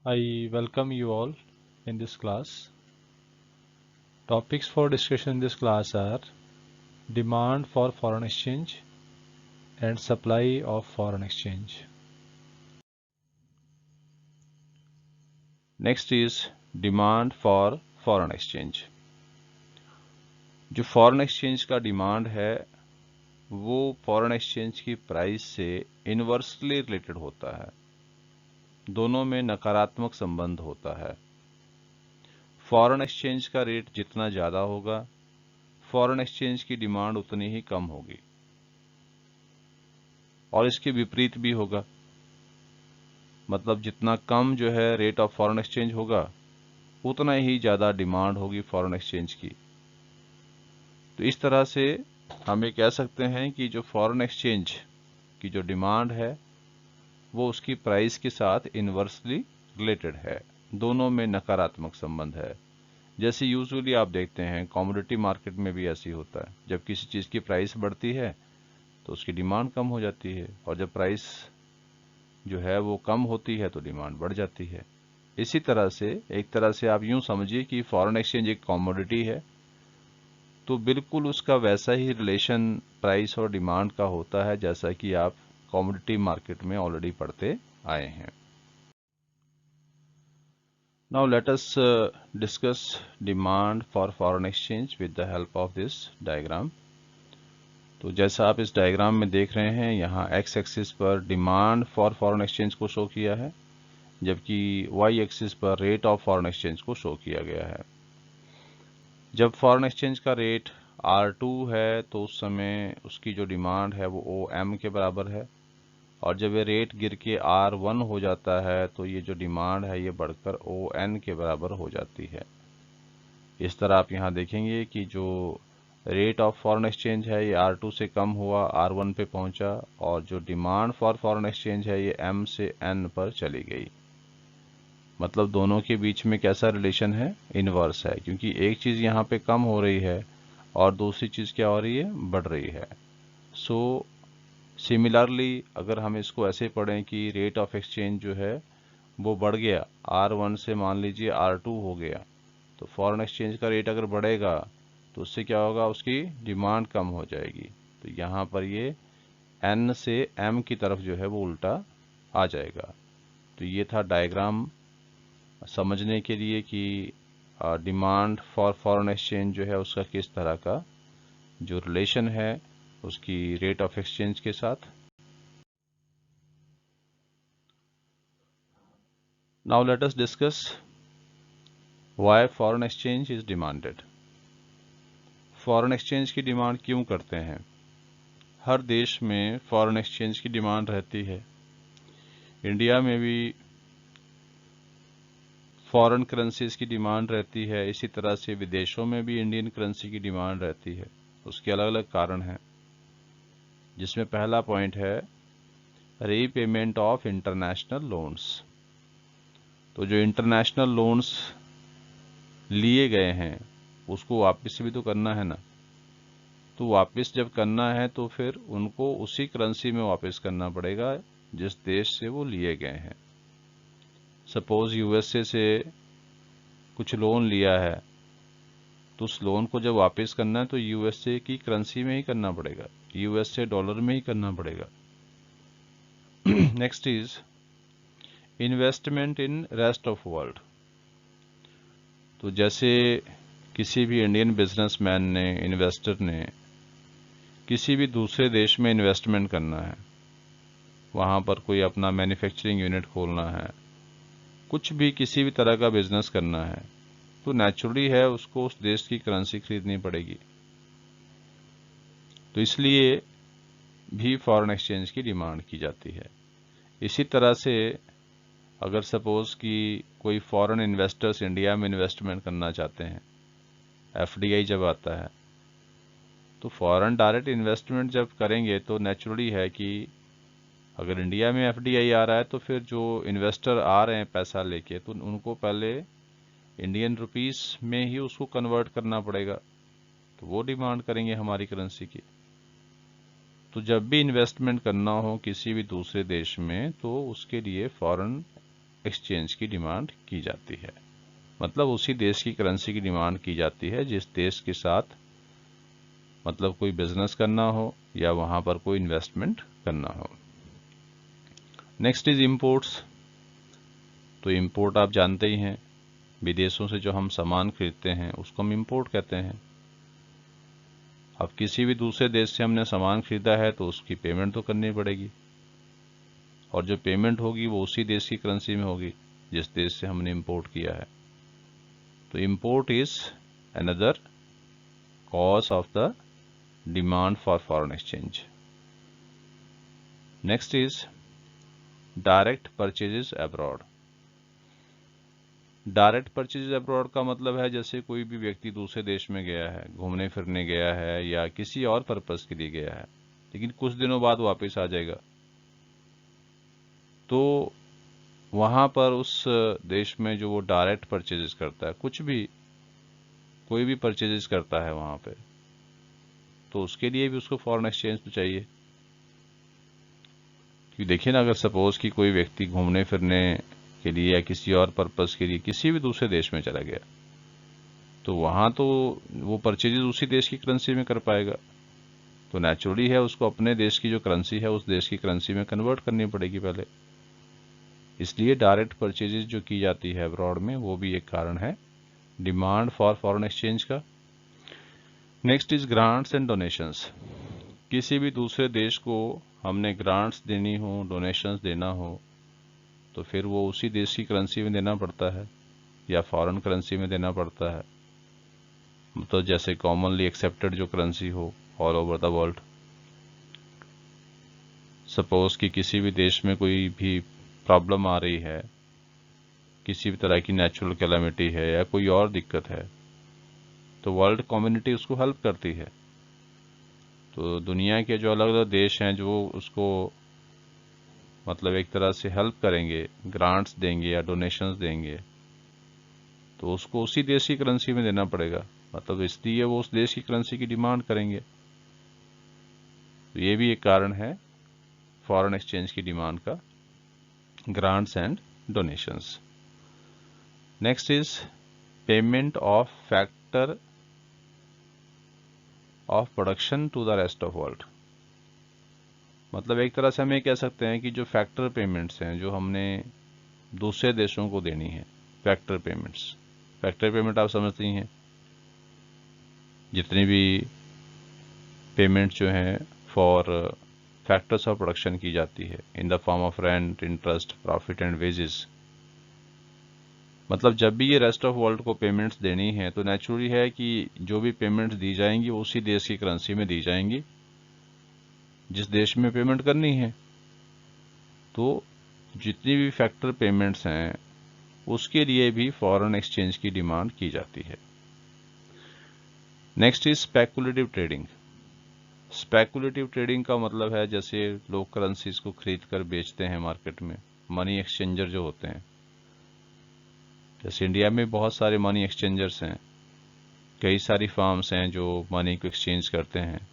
I welcome you all in this class. Topics for discussion in this class are demand for foreign exchange and supply of foreign exchange. Next is demand for foreign exchange. जो foreign exchange का demand है वो foreign exchange की price से inversely related होता है, दोनों में नकारात्मक संबंध होता है। फॉरेन एक्सचेंज का रेट जितना ज़्यादा होगा फॉरेन एक्सचेंज की डिमांड उतनी ही कम होगी, और इसके विपरीत भी होगा। मतलब जितना कम जो है रेट ऑफ फॉरेन एक्सचेंज होगा उतना ही ज़्यादा डिमांड होगी फॉरेन एक्सचेंज की। तो इस तरह से हम ये कह सकते हैं कि जो फॉरेन एक्सचेंज की जो डिमांड है वो उसकी प्राइस के साथ इनवर्सली रिलेटेड है, दोनों में नकारात्मक संबंध है। जैसे यूजुअली आप देखते हैं कमोडिटी मार्केट में भी ऐसी होता है, जब किसी चीज़ की प्राइस बढ़ती है तो उसकी डिमांड कम हो जाती है, और जब प्राइस जो है वो कम होती है तो डिमांड बढ़ जाती है। इसी तरह से एक तरह से आप यूं समझिए कि फॉरेन एक्सचेंज एक कमोडिटी है, तो बिल्कुल उसका वैसा ही रिलेशन प्राइस और डिमांड का होता है जैसा कि आप कमोडिटी मार्केट में ऑलरेडी पढ़ते आए हैं। Now let us discuss demand for foreign exchange with the help of this diagram. तो जैसा आप इस डायग्राम में देख रहे हैं, यहाँ एक्स एक्सिस पर डिमांड फॉर फॉरेन एक्सचेंज को शो किया है, जबकि वाई एक्सिस पर रेट ऑफ फॉरेन एक्सचेंज को शो किया गया है। जब फॉरेन एक्सचेंज का रेट R2 है तो उस समय उसकी जो डिमांड है वो OM के बराबर है, और जब ये रेट गिर के R1 हो जाता है तो ये जो डिमांड है ये बढ़कर ON के बराबर हो जाती है। इस तरह आप यहाँ देखेंगे कि जो रेट ऑफ फॉरेन एक्सचेंज है ये R2 से कम हुआ, R1 पे पहुंचा, और जो डिमांड फॉर फॉरेन एक्सचेंज है ये M से N पर चली गई। मतलब दोनों के बीच में कैसा रिलेशन है, इनवर्स है, क्योंकि एक चीज़ यहाँ पे कम हो रही है और दूसरी चीज़ क्या हो रही है, बढ़ रही है। सो सिमिलरली अगर हम इसको ऐसे पढ़ें कि रेट ऑफ एक्सचेंज जो है वो बढ़ गया, R1 से मान लीजिए R2 हो गया, तो फॉरेन एक्सचेंज का रेट अगर बढ़ेगा तो उससे क्या होगा, उसकी डिमांड कम हो जाएगी। तो यहाँ पर ये N से M की तरफ जो है वो उल्टा आ जाएगा। तो ये था डायग्राम समझने के लिए कि डिमांड फॉर फॉरेन एक्सचेंज जो है उसका किस तरह का जो रिलेशन है उसकी रेट ऑफ एक्सचेंज के साथ। Now let us discuss why foreign exchange is demanded. Foreign exchange की डिमांड क्यों करते हैं? हर देश में फॉरेन एक्सचेंज की डिमांड रहती है। इंडिया में भी फॉरेन करेंसीज की डिमांड रहती है, इसी तरह से विदेशों में भी इंडियन करेंसी की डिमांड रहती है। उसके अलग अलग कारण हैं, जिसमें पहला पॉइंट है रीपेमेंट ऑफ इंटरनेशनल लोन्स। तो जो इंटरनेशनल लोन्स लिए गए हैं उसको वापस भी तो करना है ना। तो वापस जब करना है तो फिर उनको उसी करेंसी में वापस करना पड़ेगा जिस देश से वो लिए गए हैं। सपोज USA से कुछ लोन लिया है, तो उस लोन को जब वापस करना है तो USA की करेंसी में ही करना पड़ेगा, USA डॉलर में ही करना पड़ेगा। Next is investment in rest of world. तो जैसे किसी भी इंडियन बिजनेसमैन ने, इन्वेस्टर ने किसी भी दूसरे देश में इन्वेस्टमेंट करना है, वहाँ पर कोई अपना मैन्युफैक्चरिंग यूनिट खोलना है, कुछ भी किसी भी तरह का बिजनेस करना है, तो नेचुरली है उसको उस देश की करेंसी खरीदनी पड़ेगी। तो इसलिए भी फॉरेन एक्सचेंज की डिमांड की जाती है। इसी तरह से अगर सपोज कि कोई फॉरेन इन्वेस्टर्स इंडिया में इन्वेस्टमेंट करना चाहते हैं, FDI जब आता है, तो फॉरेन डायरेक्ट इन्वेस्टमेंट जब करेंगे तो नेचुरली है कि अगर इंडिया में FDI आ रहा है तो फिर जो इन्वेस्टर आ रहे हैं पैसा लेके, तो उनको पहले इंडियन रुपीस में ही उसको कन्वर्ट करना पड़ेगा, तो वो डिमांड करेंगे हमारी करेंसी की। तो जब भी इन्वेस्टमेंट करना हो किसी भी दूसरे देश में तो उसके लिए फॉरेन एक्सचेंज की डिमांड की जाती है। मतलब उसी देश की करेंसी की डिमांड की जाती है जिस देश के साथ मतलब कोई बिजनेस करना हो या वहाँ पर कोई इन्वेस्टमेंट करना हो। Next is imports. तो इम्पोर्ट आप जानते ही हैं, विदेशों से जो हम सामान खरीदते हैं उसको हम इम्पोर्ट कहते हैं। अब किसी भी दूसरे देश से हमने सामान खरीदा है तो उसकी पेमेंट तो करनी पड़ेगी, और जो पेमेंट होगी वो उसी देश की करेंसी में होगी जिस देश से हमने इंपोर्ट किया है। तो import is another cause of the demand for foreign exchange. Next is direct purchases abroad. Direct purchases abroad का मतलब है जैसे कोई भी व्यक्ति दूसरे देश में गया है, घूमने फिरने गया है या किसी और पर्पस के लिए गया है, लेकिन कुछ दिनों बाद वापस आ जाएगा, तो वहाँ पर उस देश में जो वो डायरेक्ट परचेजेस करता है, कुछ भी कोई भी परचेजेस करता है वहाँ पे, तो उसके लिए भी उसको फॉरेन एक्सचेंज तो चाहिए। क्योंकि देखिए ना, अगर सपोज कि कोई व्यक्ति घूमने फिरने के लिए या किसी और पर्पस के लिए किसी भी दूसरे देश में चला गया, तो वहाँ तो वो परचेजेस उसी देश की करेंसी में कर पाएगा, तो नेचुरली है उसको अपने देश की जो करेंसी है उस देश की करेंसी में कन्वर्ट करनी पड़ेगी पहले। इसलिए डायरेक्ट परचेजेस जो की जाती है अब्रॉड में, वो भी एक कारण है डिमांड फॉर फॉरेन एक्सचेंज का। Next is grants and donations. किसी भी दूसरे देश को हमने ग्रांट्स देनी हो, डोनेशंस देना हो, तो फिर वो उसी देश की करेंसी में देना पड़ता है या फॉरेन करेंसी में देना पड़ता है, मतलब जैसे कॉमनली एक्सेप्टेड जो करेंसी हो all over the world. Suppose कि किसी भी देश में कोई भी प्रॉब्लम आ रही है, किसी भी तरह की नेचुरल कैलामिटी है या कोई और दिक्कत है, तो वर्ल्ड कम्युनिटी उसको हेल्प करती है। तो दुनिया के जो अलग अलग देश हैं जो उसको मतलब एक तरह से हेल्प करेंगे, ग्रांट्स देंगे या डोनेशंस देंगे, तो उसको उसी देश की करेंसी में देना पड़ेगा, मतलब इसलिए वो उस देश की करेंसी की डिमांड करेंगे। तो ये भी एक कारण है फॉरेन एक्सचेंज की डिमांड का, grants and donations. Next is payment of factor of production to the rest of world. मतलब एक तरह से हम ये कह सकते हैं कि जो फैक्टर पेमेंट्स हैं जो हमने दूसरे देशों को देनी है, फैक्टर पेमेंट्स। फैक्टर पेमेंट आप समझती हैं, जितनी भी पेमेंट जो हैं फॉर फैक्टर्स ऑफ प्रोडक्शन की जाती है in the form of rent, interest, profit and wages. मतलब जब भी ये रेस्ट ऑफ वर्ल्ड को पेमेंट्स देनी है तो नेचुरली है कि जो भी पेमेंट्स दी जाएंगी वो उसी देश की करेंसी में दी जाएंगी जिस देश में पेमेंट करनी है। तो जितनी भी फैक्टर पेमेंट्स हैं उसके लिए भी फॉरेन एक्सचेंज की डिमांड की जाती है। Next is speculative trading. Speculative trading का मतलब है जैसे लोग करेंसीज को खरीद कर बेचते हैं मार्केट में, मनी एक्सचेंजर जो होते हैं। जैसे इंडिया में बहुत सारे मनी एक्सचेंजर्स हैं, कई सारी फार्म्स हैं जो मनी को एक्सचेंज करते हैं।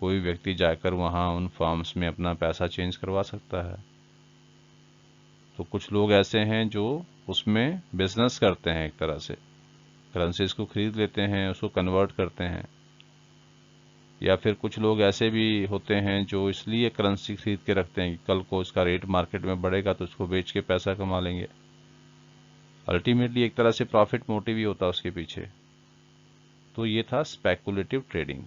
कोई व्यक्ति जाकर वहाँ उन फार्म्स में अपना पैसा चेंज करवा सकता है। तो कुछ लोग ऐसे हैं जो उसमें बिजनेस करते हैं, एक तरह से करेंसीज को खरीद लेते हैं, उसको कन्वर्ट करते हैं। या फिर कुछ लोग ऐसे भी होते हैं जो इसलिए करेंसी खरीद के रखते हैं कि कल को इसका रेट मार्केट में बढ़ेगा तो उसको बेच के पैसा कमा लेंगे। अल्टीमेटली एक तरह से प्रॉफिट मोटिव ही होता है उसके पीछे। तो ये था स्पेकुलेटिव ट्रेडिंग।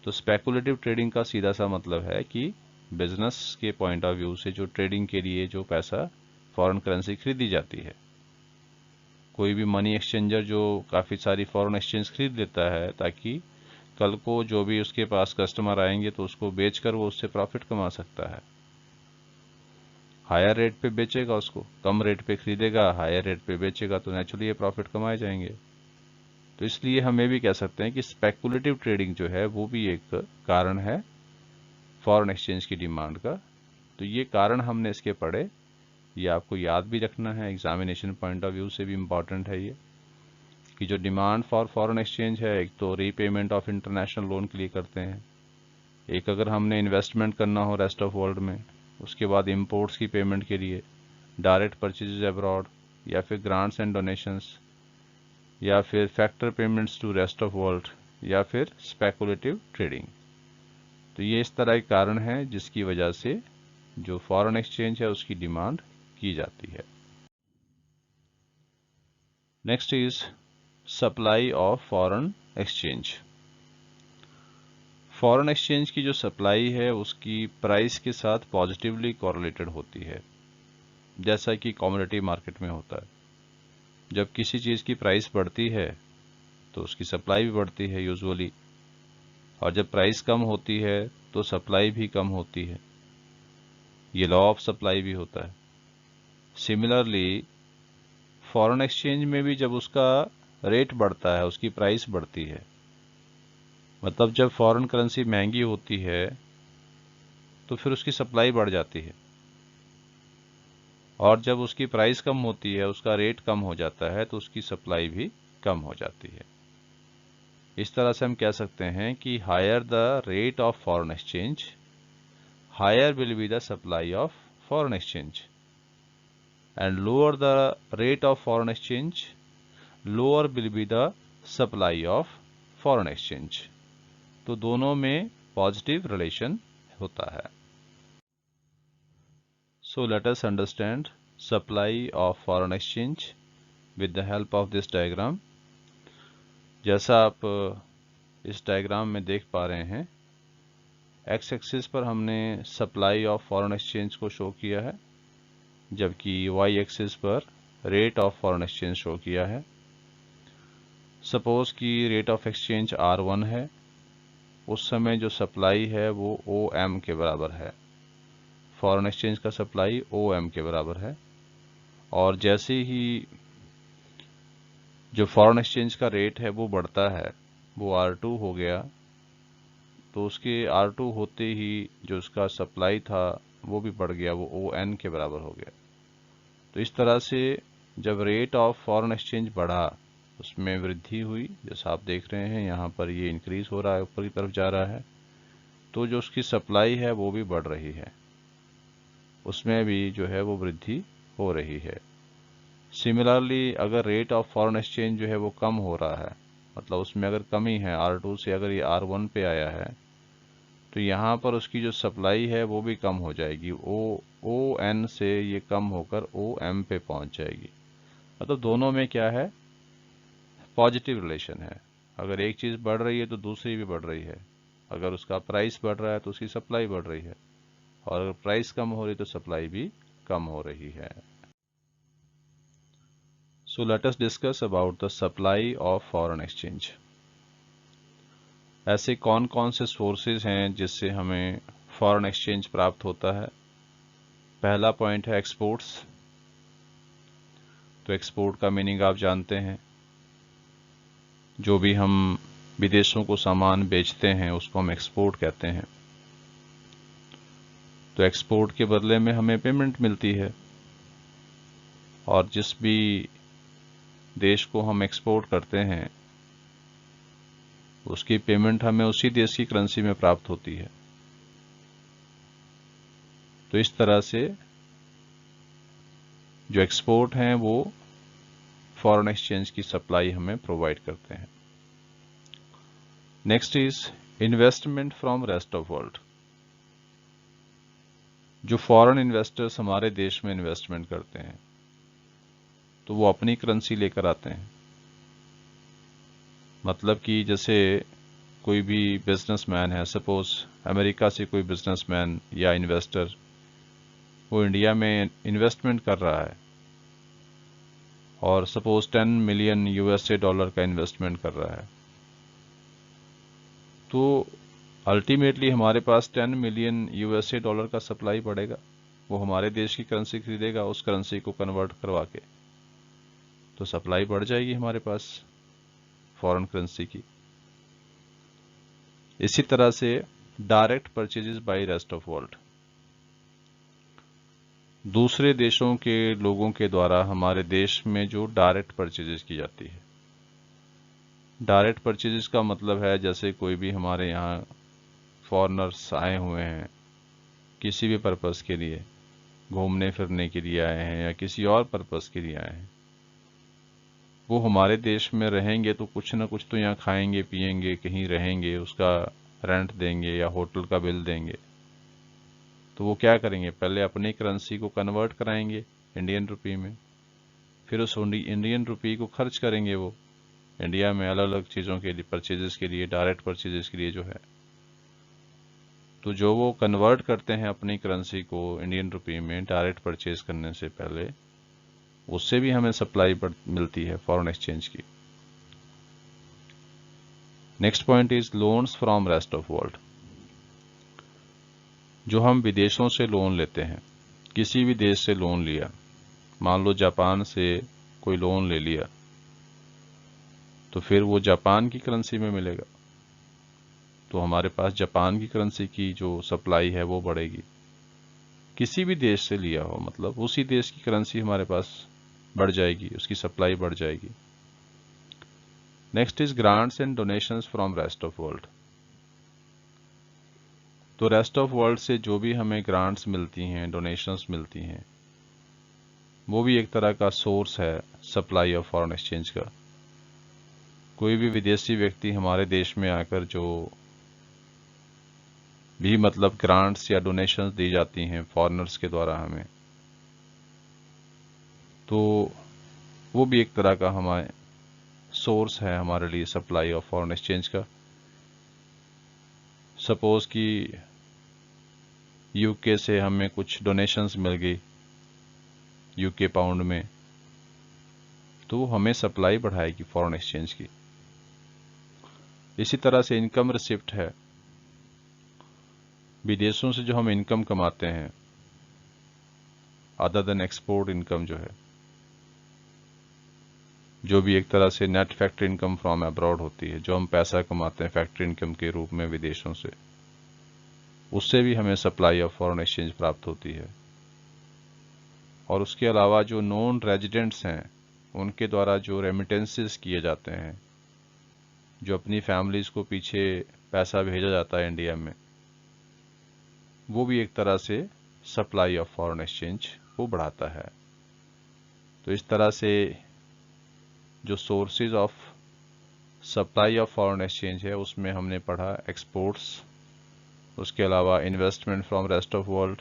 तो स्पेकुलेटिव ट्रेडिंग का सीधा सा मतलब है कि बिजनेस के पॉइंट ऑफ व्यू से जो ट्रेडिंग के लिए जो पैसा फॉरेन करेंसी खरीदी जाती है, कोई भी मनी एक्सचेंजर जो काफ़ी सारी फॉरेन एक्सचेंज खरीद लेता है ताकि कल को जो भी उसके पास कस्टमर आएंगे तो उसको बेचकर वो उससे प्रॉफिट कमा सकता है। हायर रेट पे बेचेगा, उसको कम रेट पे खरीदेगा, हायर रेट पे बेचेगा, तो नेचुरली ये प्रॉफिट कमाए जाएंगे। तो इसलिए हम ये भी कह सकते हैं कि स्पेकुलेटिव ट्रेडिंग जो है वो भी एक कारण है फॉरेन एक्सचेंज की डिमांड का। तो ये कारण हमने इसके पढ़े, ये आपको याद भी रखना है, एग्जामिनेशन पॉइंट ऑफ व्यू से भी इम्पॉर्टेंट है ये, कि जो डिमांड फॉर फॉरेन एक्सचेंज है, एक तो रीपेमेंट ऑफ इंटरनेशनल लोन के लिए करते हैं, एक अगर हमने इन्वेस्टमेंट करना हो रेस्ट ऑफ वर्ल्ड में, उसके बाद इम्पोर्ट्स की पेमेंट के लिए, डायरेक्ट परचेजेज अब्रॉड, या फिर ग्रांट्स एंड डोनेशंस, या फिर factor payments to rest of world, या फिर स्पेकुलेटिव ट्रेडिंग। तो ये इस तरह के कारण हैं जिसकी वजह से जो फॉरेन एक्सचेंज है उसकी डिमांड की जाती है। Next is supply of foreign exchange. Foreign exchange की जो सप्लाई है उसकी प्राइस के साथ पॉजिटिवली कोरिलेटेड होती है, जैसा कि कमोडिटी मार्केट में होता है। जब किसी चीज़ की प्राइस बढ़ती है तो उसकी सप्लाई भी बढ़ती है यूजुअली, और जब प्राइस कम होती है तो सप्लाई भी कम होती है। ये लॉ ऑफ सप्लाई भी होता है। सिमिलरली फॉरेन एक्सचेंज में भी जब उसका रेट बढ़ता है, उसकी प्राइस बढ़ती है, मतलब जब फॉरेन करेंसी महंगी होती है तो फिर उसकी सप्लाई बढ़ जाती है, और जब उसकी प्राइस कम होती है, उसका रेट कम हो जाता है, तो उसकी सप्लाई भी कम हो जाती है। इस तरह से हम कह सकते हैं कि higher the rate of foreign exchange, higher will be the supply of foreign exchange, and lower the rate of foreign exchange, lower will be the supply of foreign exchange. तो दोनों में पॉजिटिव रिलेशन होता है। So let us understand supply of foreign exchange with the help of this diagram. जैसा आप इस diagram में देख पा रहे हैं, एक्स एक्सिस पर हमने सप्लाई ऑफ फॉरेन एक्सचेंज को शो किया है, जबकि वाई एक्सिस पर rate of foreign exchange show किया है। सपोज कि रेट ऑफ एक्सचेंज R1 है, उस समय जो सप्लाई है वो OM के बराबर है। फॉरेन एक्सचेंज का सप्लाई OM के बराबर है, और जैसे ही जो फॉरेन एक्सचेंज का रेट है वो बढ़ता है, वो R2 हो गया, तो उसके R2 होते ही जो उसका सप्लाई था वो भी बढ़ गया, वो ON के बराबर हो गया। तो इस तरह से जब रेट ऑफ फॉरेन एक्सचेंज बढ़ा, उसमें वृद्धि हुई, जैसा आप देख रहे हैं यहाँ पर ये इंक्रीज हो रहा है, ऊपर की तरफ जा रहा है, तो जो उसकी सप्लाई है वो भी बढ़ रही है, उसमें भी जो है वो वृद्धि हो रही है। सिमिलरली अगर रेट ऑफ फॉरेन एक्सचेंज जो है वो कम हो रहा है, मतलब उसमें अगर कमी है, R2 से अगर ये R1 पे आया है, तो यहाँ पर उसकी जो सप्लाई है वो भी कम हो जाएगी, ON से ये कम होकर OM पे पहुँच जाएगी। मतलब दोनों में क्या है, पॉजिटिव रिलेशन है। अगर एक चीज़ बढ़ रही है तो दूसरी भी बढ़ रही है। अगर उसका प्राइस बढ़ रहा है तो उसकी सप्लाई बढ़ रही है, और अगर प्राइस कम हो रही तो सप्लाई भी कम हो रही है। So let us discuss about the supply of foreign exchange. ऐसे कौन कौन से सोर्सेज हैं जिससे हमें फॉरेन एक्सचेंज प्राप्त होता है। पहला पॉइंट है एक्सपोर्ट्स। तो एक्सपोर्ट का मीनिंग आप जानते हैं, जो भी हम विदेशों को सामान बेचते हैं उसको हम एक्सपोर्ट कहते हैं। तो एक्सपोर्ट के बदले में हमें पेमेंट मिलती है, और जिस भी देश को हम एक्सपोर्ट करते हैं उसकी पेमेंट हमें उसी देश की करेंसी में प्राप्त होती है। तो इस तरह से जो एक्सपोर्ट हैं वो फॉरेन एक्सचेंज की सप्लाई हमें प्रोवाइड करते हैं। Next is investment from rest of world. जो फॉरेन इन्वेस्टर्स हमारे देश में इन्वेस्टमेंट करते हैं तो वो अपनी करेंसी लेकर आते हैं। मतलब कि जैसे कोई भी बिजनेसमैन है, सपोज अमेरिका से कोई बिजनेसमैन या इन्वेस्टर वो इंडिया में इन्वेस्टमेंट कर रहा है, और सपोज 10 मिलियन USA डॉलर का इन्वेस्टमेंट कर रहा है, तो अल्टीमेटली हमारे पास 10 मिलियन USA डॉलर का सप्लाई पड़ेगा। वो हमारे देश की करेंसी खरीदेगा, उस करेंसी को कन्वर्ट करवा के, तो सप्लाई बढ़ जाएगी हमारे पास फॉरेन करेंसी की। इसी तरह से direct purchases by rest of world, दूसरे देशों के लोगों के द्वारा हमारे देश में जो डायरेक्ट परचेजेस की जाती है। डायरेक्ट परचेजेस का मतलब है जैसे कोई भी हमारे यहाँ फॉरेनर्स आए हुए हैं किसी भी पर्पस के लिए, घूमने फिरने के लिए आए हैं या किसी और पर्पस के लिए आए हैं, वो हमारे देश में रहेंगे तो कुछ ना कुछ तो यहाँ खाएंगे पिएंगे, कहीं रहेंगे, उसका रेंट देंगे या होटल का बिल देंगे। तो वो क्या करेंगे, पहले अपनी करेंसी को कन्वर्ट कराएंगे इंडियन रुपी में, फिर उस इंडियन रुपी को खर्च करेंगे वो इंडिया में अलग अलग चीज़ों के लिए, परचेजेस के लिए, डायरेक्ट परचेजेस के लिए जो है। तो जो वो कन्वर्ट करते हैं अपनी करेंसी को इंडियन रुपी में डायरेक्ट परचेज करने से पहले, उससे भी हमें सप्लाई मिलती है फॉरेन एक्सचेंज की। Next point is loans from rest of world. जो हम विदेशों से लोन लेते हैं, किसी भी देश से लोन लिया, मान लो जापान से कोई लोन ले लिया, तो फिर वो जापान की करेंसी में मिलेगा, तो हमारे पास जापान की करेंसी की जो सप्लाई है वो बढ़ेगी। किसी भी देश से लिया हो मतलब उसी देश की करेंसी हमारे पास बढ़ जाएगी, उसकी सप्लाई बढ़ जाएगी। Next is grants and donations from rest of world. तो रेस्ट ऑफ वर्ल्ड से जो भी हमें ग्रांट्स मिलती हैं, डोनेशंस मिलती हैं, वो भी एक तरह का सोर्स है सप्लाई ऑफ फॉरेन एक्सचेंज का। कोई भी विदेशी व्यक्ति हमारे देश में आकर जो भी मतलब ग्रांट्स या डोनेशंस दी जाती हैं फॉरेनर्स के द्वारा हमें, तो वो भी एक तरह का हमारे सोर्स है हमारे लिए सप्लाई ऑफ फॉरेन एक्सचेंज का। सपोज कि यूके से हमें कुछ डोनेशंस मिल गई यूके पाउंड में, तो हमें सप्लाई बढ़ाएगी फॉरेन एक्सचेंज की। इसी तरह से इनकम रिसिप्ट है, विदेशों से जो हम इनकम कमाते हैं अदर देन एक्सपोर्ट इनकम, जो है जो भी एक तरह से net factory income from abroad होती है, जो हम पैसा कमाते हैं फैक्ट्री इनकम के रूप में विदेशों से, उससे भी हमें सप्लाई ऑफ फॉरेन एक्सचेंज प्राप्त होती है। और उसके अलावा जो नॉन रेजिडेंट्स हैं उनके द्वारा जो रेमिटेंसेस किए जाते हैं, जो अपनी फैमिलीज को पीछे पैसा भेजा जाता है इंडिया में, वो भी एक तरह से सप्लाई ऑफ फॉरेन एक्सचेंज को बढ़ाता है। तो इस तरह से जो sources of supply of foreign exchange है उसमें हमने पढ़ा एक्सपोर्ट्स, उसके अलावा investment from rest of world,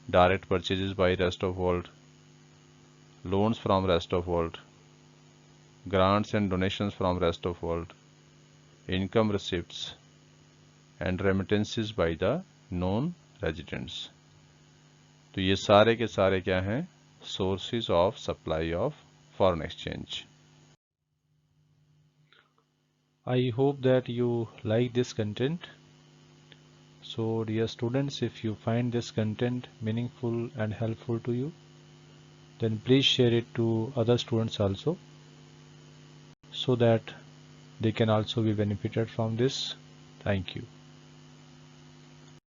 direct purchases by rest of world, loans from rest of world, grants and donations from rest of world, income receipts and remittances by the non residents. तो ये सारे के सारे क्या हैं, sources of supply of foreign exchange. I hope that you like this content. So dear students, if you find this content meaningful and helpful to you, then please share it to other students also, so that they can also be benefited from this. Thank you.